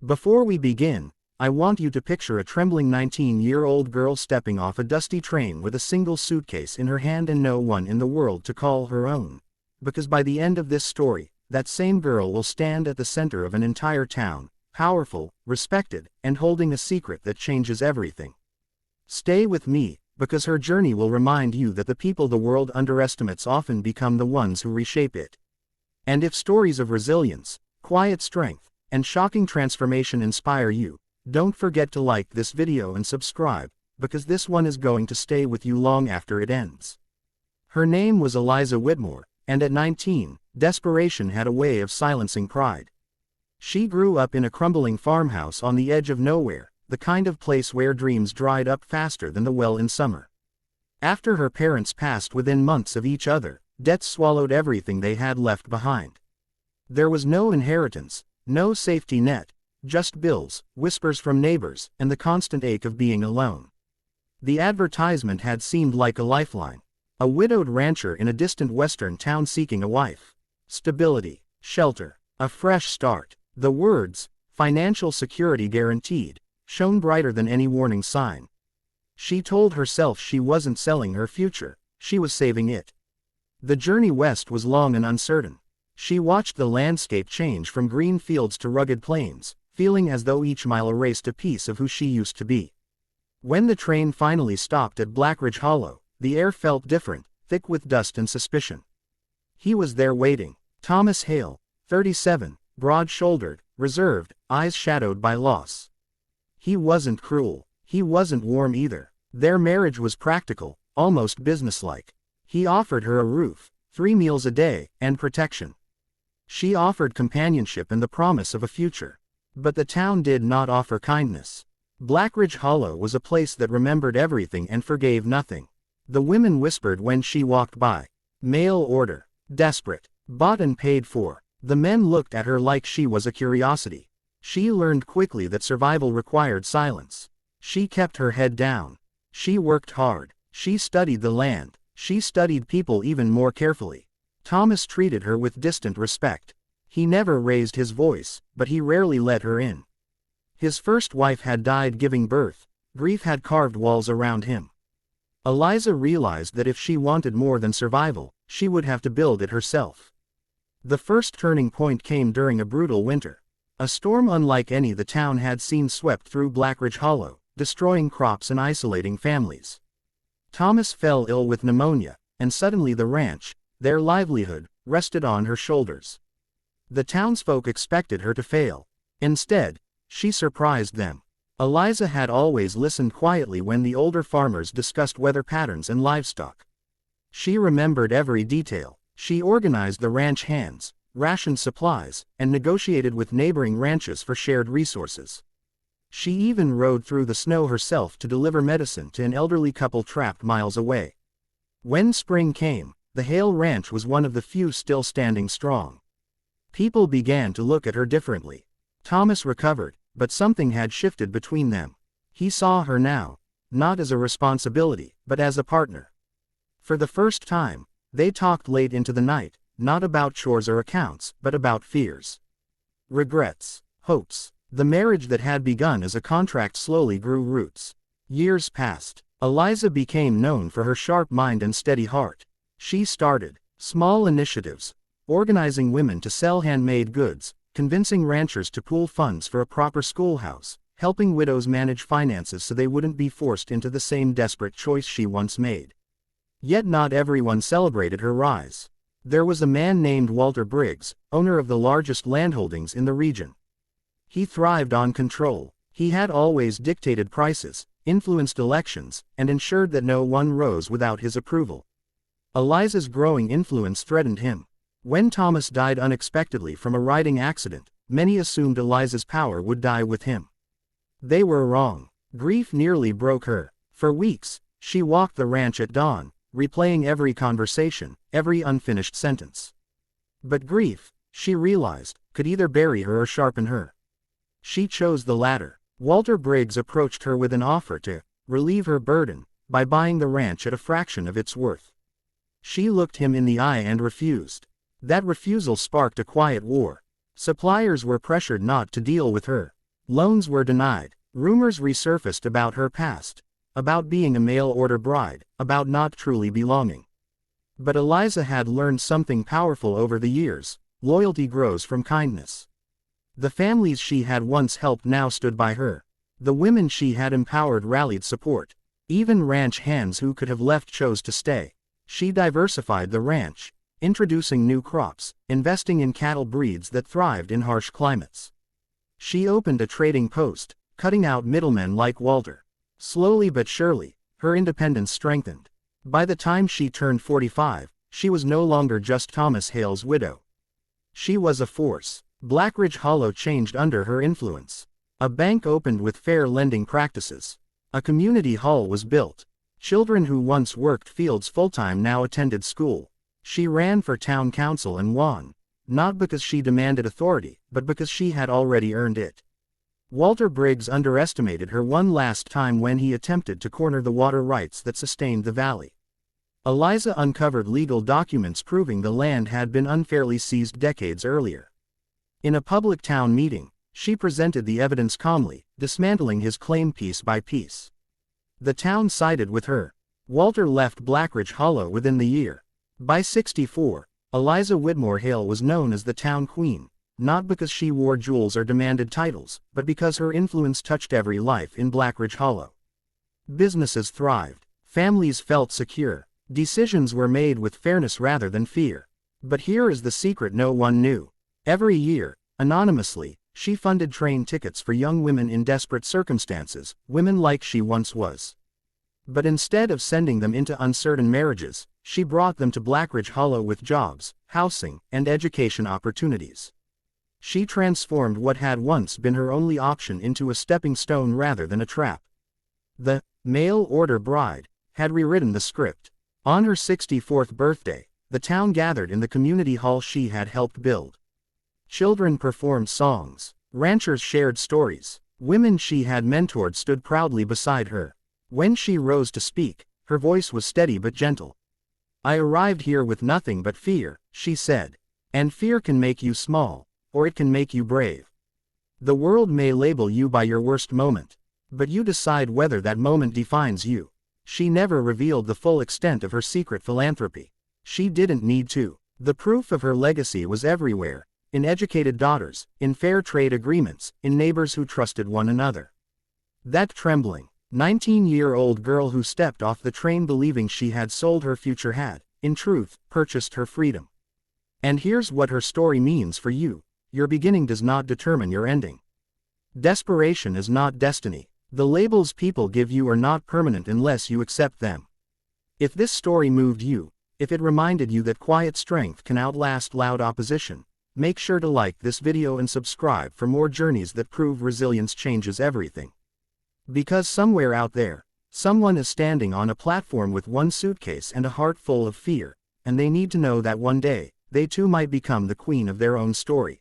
Before we begin, I want you to picture a trembling 19-year-old girl stepping off a dusty train with a single suitcase in her hand and no one in the world to call her own. Because by the end of this story, that same girl will stand at the center of an entire town, powerful, respected, and holding a secret that changes everything. Stay with me, because her journey will remind you that the people the world underestimates often become the ones who reshape it. And if stories of resilience, quiet strength, and shocking transformation inspire you, don't forget to like this video and subscribe, because this one is going to stay with you long after it ends. Her name was Eliza Whitmore, and at 19, desperation had a way of silencing pride. She grew up in a crumbling farmhouse on the edge of nowhere, the kind of place where dreams dried up faster than the well in summer. After her parents passed within months of each other, death swallowed everything they had left behind. There was no inheritance, no safety net, just bills, whispers from neighbors, and the constant ache of being alone. The advertisement had seemed like a lifeline. A widowed rancher in a distant western town seeking a wife. Stability, shelter, a fresh start. The words, financial security guaranteed, shone brighter than any warning sign. She told herself she wasn't selling her future, she was saving it. The journey west was long and uncertain. She watched the landscape change from green fields to rugged plains, feeling as though each mile erased a piece of who she used to be. When the train finally stopped at Blackridge Hollow, the air felt different, thick with dust and suspicion. He was there waiting, Thomas Hale, 37, broad-shouldered, reserved, eyes shadowed by loss. He wasn't cruel, he wasn't warm either. Their marriage was practical, almost businesslike. He offered her a roof, 3 meals a day, and protection. She offered companionship and the promise of a future. But the town did not offer kindness. Blackridge Hollow was a place that remembered everything and forgave nothing. The women whispered when she walked by. Mail order. Desperate. Bought and paid for. The men looked at her like she was a curiosity. She learned quickly that survival required silence. She kept her head down. She worked hard. She studied the land. She studied people even more carefully. Thomas treated her with distant respect. He never raised his voice, but he rarely let her in. His first wife had died giving birth. Grief had carved walls around him. Eliza realized that if she wanted more than survival, she would have to build it herself. The first turning point came during a brutal winter. A storm unlike any the town had seen swept through Blackridge Hollow, destroying crops and isolating families. Thomas fell ill with pneumonia, and suddenly the ranch, their livelihood, rested on her shoulders. The townsfolk expected her to fail. Instead, she surprised them. Eliza had always listened quietly when the older farmers discussed weather patterns and livestock. She remembered every detail. She organized the ranch hands, rationed supplies, and negotiated with neighboring ranches for shared resources. She even rode through the snow herself to deliver medicine to an elderly couple trapped miles away. When spring came, the Hale Ranch was one of the few still standing strong. People began to look at her differently. Thomas recovered, but something had shifted between them. He saw her now, not as a responsibility, but as a partner. For the first time, they talked late into the night, not about chores or accounts, but about fears. Regrets, hopes. The marriage that had begun as a contract slowly grew roots. Years passed. Eliza became known for her sharp mind and steady heart. She started small initiatives, organizing women to sell handmade goods, convincing ranchers to pool funds for a proper schoolhouse, helping widows manage finances so they wouldn't be forced into the same desperate choice she once made. Yet not everyone celebrated her rise. There was a man named Walter Briggs, owner of the largest landholdings in the region. He thrived on control. He had always dictated prices, influenced elections, and ensured that no one rose without his approval. Eliza's growing influence threatened him. When Thomas died unexpectedly from a riding accident, many assumed Eliza's power would die with him. They were wrong. Grief nearly broke her. For weeks, she walked the ranch at dawn, replaying every conversation, every unfinished sentence. But grief, she realized, could either bury her or sharpen her. She chose the latter. Walter Briggs approached her with an offer to relieve her burden by buying the ranch at a fraction of its worth. She looked him in the eye and refused. That refusal sparked a quiet war. Suppliers were pressured not to deal with her. Loans were denied. Rumors resurfaced about her past. About being a mail-order bride, about not truly belonging. But Eliza had learned something powerful over the years: loyalty grows from kindness. The families she had once helped now stood by her. The women she had empowered rallied support. Even ranch hands who could have left chose to stay. She diversified the ranch, introducing new crops, investing in cattle breeds that thrived in harsh climates. She opened a trading post, cutting out middlemen like Walter. Slowly but surely, her independence strengthened. By the time she turned 45, she was no longer just Thomas Hale's widow. She was a force. Blackridge Hollow changed under her influence. A bank opened with fair lending practices. A community hall was built. Children who once worked fields full-time now attended school. She ran for town council and won, not because she demanded authority, but because she had already earned it. Walter Briggs underestimated her one last time when he attempted to corner the water rights that sustained the valley. Eliza uncovered legal documents proving the land had been unfairly seized decades earlier. In a public town meeting, she presented the evidence calmly, dismantling his claim piece by piece. The town sided with her. Walter left Blackridge Hollow within the year. By 64, Eliza Whitmore Hale was known as the town queen, not because she wore jewels or demanded titles, but because her influence touched every life in Blackridge Hollow. Businesses thrived. Families felt secure. Decisions were made with fairness rather than fear. But here is the secret no one knew. Every year, anonymously, she funded train tickets for young women in desperate circumstances, women like she once was. But instead of sending them into uncertain marriages, she brought them to Blackridge Hollow with jobs, housing, and education opportunities. She transformed what had once been her only option into a stepping stone rather than a trap. The mail-order bride had rewritten the script. On her 64th birthday, the town gathered in the community hall she had helped build. Children performed songs. Ranchers shared stories. Women she had mentored stood proudly beside her. When she rose to speak, her voice was steady but gentle. "I arrived here with nothing but fear," she said. "And fear can make you small, or it can make you brave. The world may label you by your worst moment, but you decide whether that moment defines you." She never revealed the full extent of her secret philanthropy. She didn't need to. The proof of her legacy was everywhere. In educated daughters, in fair trade agreements, in neighbors who trusted one another. That trembling, 19-year-old girl who stepped off the train believing she had sold her future had, in truth, purchased her freedom. And here's what her story means for you. Your beginning does not determine your ending. Desperation is not destiny. The labels people give you are not permanent unless you accept them. If this story moved you, if it reminded you that quiet strength can outlast loud opposition, make sure to like this video and subscribe for more journeys that prove resilience changes everything. Because somewhere out there, someone is standing on a platform with one suitcase and a heart full of fear, and they need to know that one day, they too might become the queen of their own story.